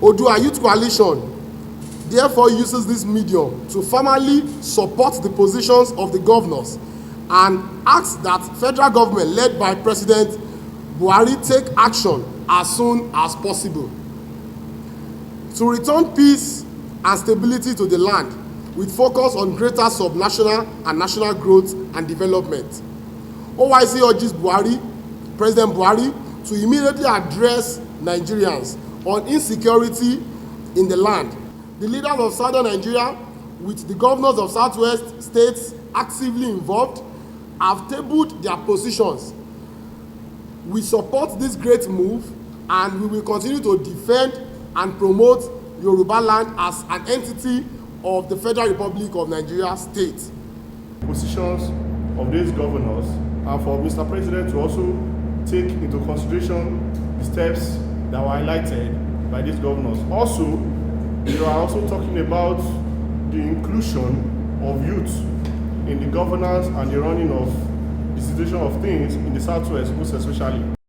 Oodua Youth Coalition therefore uses this medium to formally support the positions of the governors and asks that federal government led by President Buhari take action as soon as possible to return peace and stability to the land with focus on greater subnational and national growth and development. OYC urges President Buhari, to immediately address Nigerians on insecurity in the land. The leaders of southern Nigeria, with the governors of southwest states actively involved, have tabled their positions. We support this great move and we will continue to defend and promote Yoruba land as an entity of the Federal Republic of Nigeria state. Positions of these governors and for Mr. President to also take into consideration the steps that were highlighted by these governors. Also, we are also talking about the inclusion of youth in the governance and the running of the situation of things in the Southwest, most especially.